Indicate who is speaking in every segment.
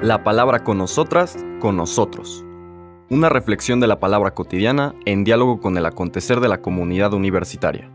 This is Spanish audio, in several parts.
Speaker 1: La palabra con nosotras, con nosotros. Una reflexión de la palabra cotidiana en diálogo con el acontecer de la comunidad universitaria.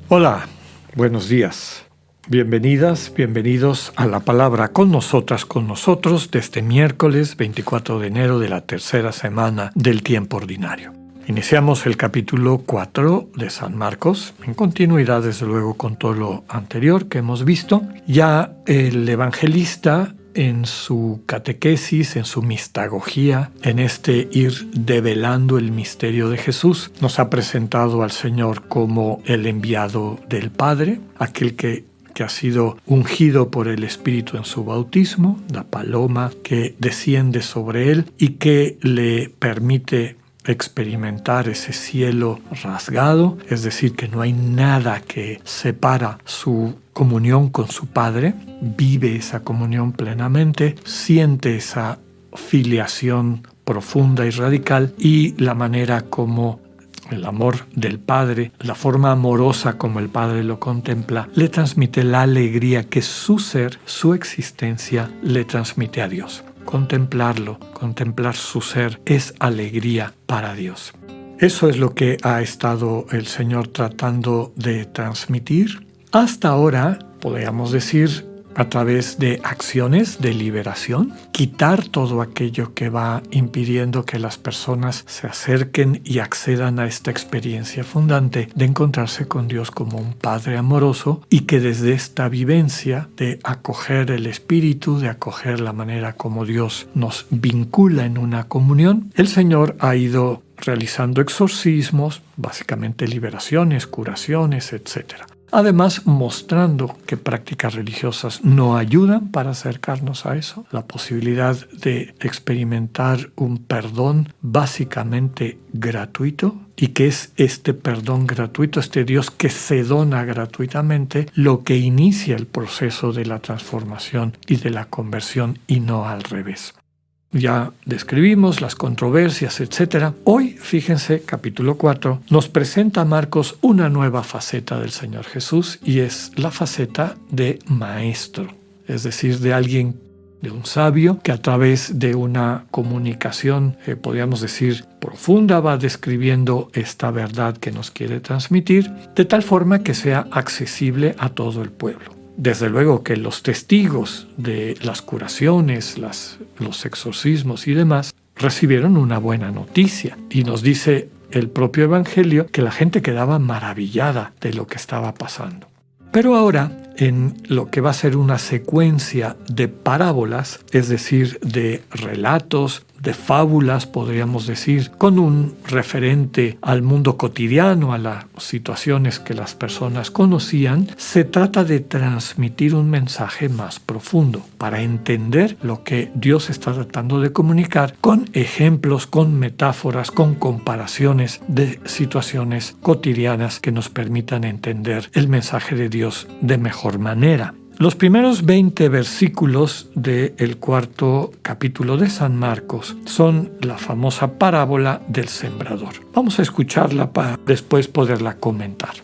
Speaker 2: Hola, buenos días. Bienvenidas, bienvenidos a la palabra con nosotras, con nosotros, de este miércoles 24 de enero de la tercera semana del tiempo ordinario. Iniciamos el capítulo 4 de San Marcos, en continuidad desde luego con todo lo anterior que hemos visto. Ya el evangelista en su catequesis, en su mistagogía, en este ir develando el misterio de Jesús, nos ha presentado al Señor como el enviado del Padre, aquel que ha sido ungido por el Espíritu en su bautismo, la paloma que desciende sobre él y que le permite experimentar ese cielo rasgado, es decir, que no hay nada que separa su comunión con su Padre, vive esa comunión plenamente, siente esa filiación profunda y radical y la manera como el amor del Padre, la forma amorosa como el Padre lo contempla, le transmite la alegría que su ser, su existencia, le transmite a Dios. Contemplarlo, contemplar su ser, es alegría para Dios. Eso es lo que ha estado el Señor tratando de transmitir. Hasta ahora, podríamos decir, a través de acciones de liberación, quitar todo aquello que va impidiendo que las personas se acerquen y accedan a esta experiencia fundante de encontrarse con Dios como un Padre amoroso y que desde esta vivencia de acoger el Espíritu, de acoger la manera como Dios nos vincula en una comunión, el Señor ha ido realizando exorcismos, básicamente liberaciones, curaciones, etc. Además, mostrando que prácticas religiosas no ayudan para acercarnos a eso, la posibilidad de experimentar un perdón básicamente gratuito y que es este perdón gratuito, este Dios que se dona gratuitamente, lo que inicia el proceso de la transformación y de la conversión y no al revés. Ya describimos las controversias, etc. Hoy, fíjense, capítulo 4, nos presenta a Marcos una nueva faceta del Señor Jesús y es la faceta de maestro, es decir, de alguien, de un sabio que a través de una comunicación, podríamos decir, profunda, va describiendo esta verdad que nos quiere transmitir, de tal forma que sea accesible a todo el pueblo. Desde luego que los testigos de las curaciones, los exorcismos y demás recibieron una buena noticia. Y nos dice el propio Evangelio que la gente quedaba maravillada de lo que estaba pasando. Pero ahora, en lo que va a ser una secuencia de parábolas, es decir, de relatos, de fábulas, podríamos decir, con un referente al mundo cotidiano, a las situaciones que las personas conocían, se trata de transmitir un mensaje más profundo para entender lo que Dios está tratando de comunicar con ejemplos, con metáforas, con comparaciones de situaciones cotidianas que nos permitan entender el mensaje de Dios de mejor manera. Los primeros 20 versículos del cuarto capítulo de San Marcos son la famosa parábola del sembrador. Vamos a escucharla para después poderla comentar.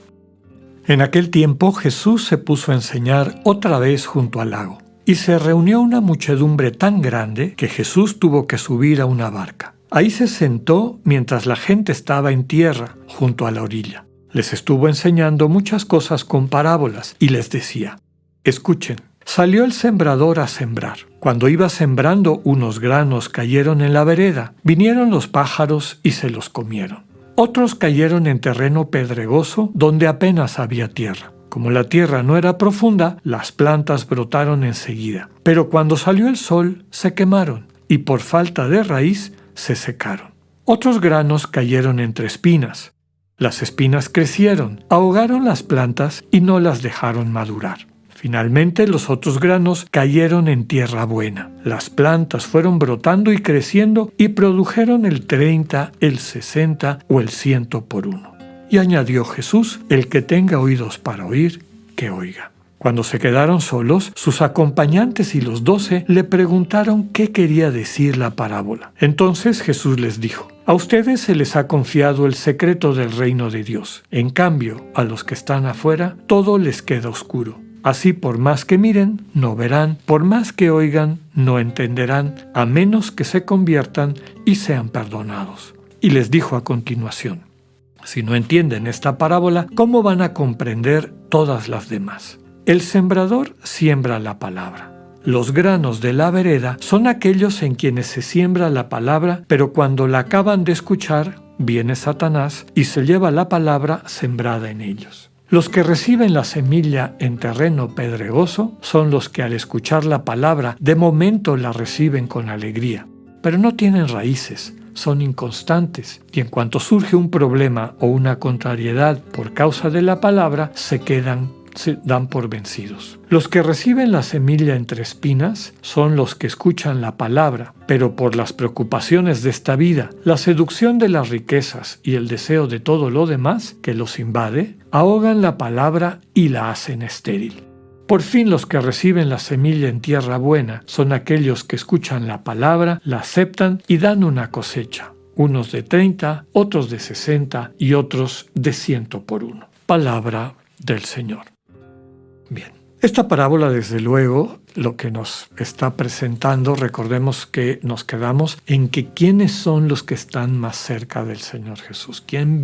Speaker 2: En aquel tiempo Jesús se puso a enseñar otra vez junto al lago, y se reunió una muchedumbre tan grande que Jesús tuvo que subir a una barca. Ahí se sentó mientras la gente estaba en tierra, junto a la orilla. Les estuvo enseñando muchas cosas con parábolas y les decía: escuchen, salió el sembrador a sembrar. Cuando iba sembrando, unos granos cayeron en la vereda. Vinieron los pájaros y se los comieron. Otros cayeron en terreno pedregoso donde apenas había tierra. Como la tierra no era profunda, las plantas brotaron enseguida. Pero cuando salió el sol, se quemaron y por falta de raíz se secaron. Otros granos cayeron entre espinas. Las espinas crecieron, ahogaron las plantas y no las dejaron madurar. Finalmente, los otros granos cayeron en tierra buena. Las plantas fueron brotando y creciendo y produjeron el 30, el 60 o el 100 por uno. Y añadió Jesús: el que tenga oídos para oír, que oiga. Cuando se quedaron solos, sus acompañantes y los 12 le preguntaron qué quería decir la parábola. Entonces Jesús les dijo: a ustedes se les ha confiado el secreto del reino de Dios. En cambio, a los que están afuera, todo les queda oscuro. Así, por más que miren, no verán, por más que oigan, no entenderán, a menos que se conviertan y sean perdonados. Y les dijo a continuación: si no entienden esta parábola, ¿cómo van a comprender todas las demás? El sembrador siembra la palabra. Los granos de la vereda son aquellos en quienes se siembra la palabra, pero cuando la acaban de escuchar, viene Satanás y se lleva la palabra sembrada en ellos. Los que reciben la semilla en terreno pedregoso son los que al escuchar la palabra de momento la reciben con alegría, pero no tienen raíces, son inconstantes y en cuanto surge un problema o una contrariedad por causa de la palabra, se dan por vencidos. Los que reciben la semilla entre espinas son los que escuchan la palabra, pero por las preocupaciones de esta vida, la seducción de las riquezas y el deseo de todo lo demás que los invade, ahogan la palabra y la hacen estéril. Por fin, los que reciben la semilla en tierra buena son aquellos que escuchan la palabra, la aceptan y dan una cosecha, unos de 30, otros de 60 y otros de 100 por uno. Palabra del Señor. Bien, esta parábola, desde luego, lo que nos está presentando, recordemos que nos quedamos en que quiénes son los que están más cerca del Señor Jesús, quienes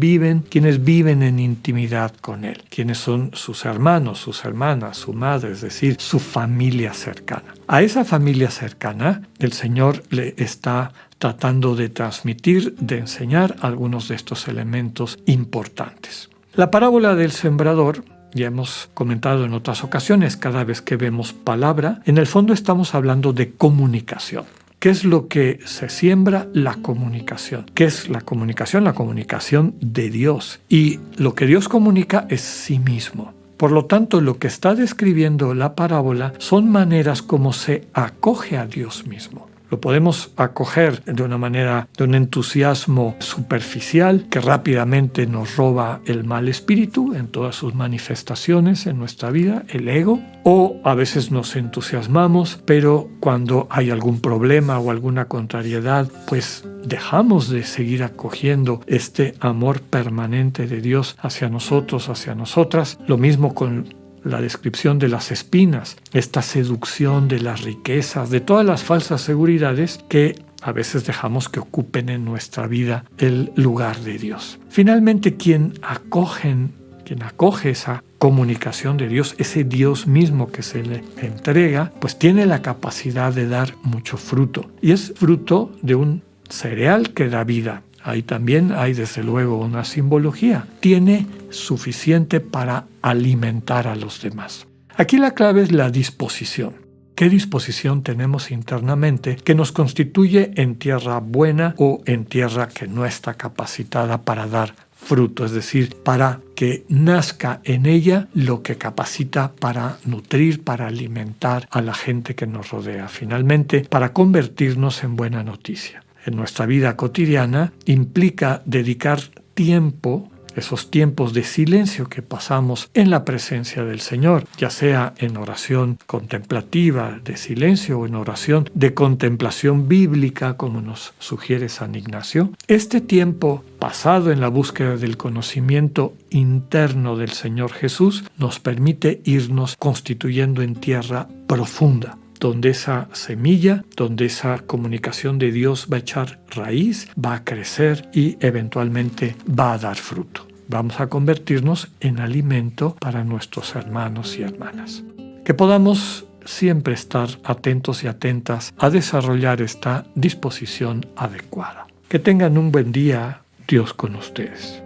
Speaker 2: viven en intimidad con Él, quiénes son sus hermanos, sus hermanas, su madre, es decir, su familia cercana. A esa familia cercana, el Señor le está tratando de transmitir, de enseñar algunos de estos elementos importantes. La parábola del sembrador, ya hemos comentado en otras ocasiones, cada vez que vemos palabra, en el fondo estamos hablando de comunicación. ¿Qué es lo que se siembra? La comunicación. ¿Qué es la comunicación? La comunicación de Dios. Y lo que Dios comunica es sí mismo. Por lo tanto, lo que está describiendo la parábola son maneras como se acoge a Dios mismo. Lo podemos acoger de una manera, de un entusiasmo superficial que rápidamente nos roba el mal espíritu en todas sus manifestaciones en nuestra vida, el ego, o a veces nos entusiasmamos, pero cuando hay algún problema o alguna contrariedad, pues dejamos de seguir acogiendo este amor permanente de Dios hacia nosotros, hacia nosotras. Lo mismo con la descripción de las espinas, esta seducción de las riquezas, de todas las falsas seguridades que a veces dejamos que ocupen en nuestra vida el lugar de Dios. Finalmente, quien acoge esa comunicación de Dios, ese Dios mismo que se le entrega, pues tiene la capacidad de dar mucho fruto. Y es fruto de un cereal que da vida. Ahí también hay desde luego una simbología. Tiene suficiente para alimentar a los demás. Aquí la clave es la disposición. ¿Qué disposición tenemos internamente que nos constituye en tierra buena o en tierra que no está capacitada para dar fruto? Es decir, para que nazca en ella lo que capacita para nutrir, para alimentar a la gente que nos rodea. Finalmente, para convertirnos en buena noticia. En nuestra vida cotidiana implica dedicar tiempo, esos tiempos de silencio que pasamos en la presencia del Señor, ya sea en oración contemplativa de silencio o en oración de contemplación bíblica, como nos sugiere San Ignacio. Este tiempo pasado en la búsqueda del conocimiento interno del Señor Jesús nos permite irnos constituyendo en tierra profunda, donde esa semilla, donde esa comunicación de Dios va a echar raíz, va a crecer y eventualmente va a dar fruto. Vamos a convertirnos en alimento para nuestros hermanos y hermanas. Que podamos siempre estar atentos y atentas a desarrollar esta disposición adecuada. Que tengan un buen día, Dios con ustedes.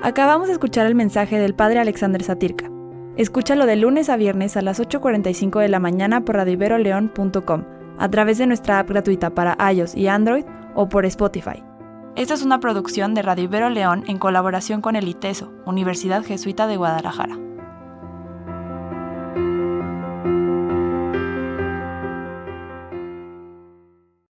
Speaker 3: Acabamos de escuchar el mensaje del Padre Alexander Satirka. Escúchalo de lunes a viernes a las 8:45 de la mañana por radioiberoleon.com, a través de nuestra app gratuita para iOS y Android o por Spotify. Esta es una producción de Radio Ibero León en colaboración con el ITESO, Universidad Jesuita de Guadalajara.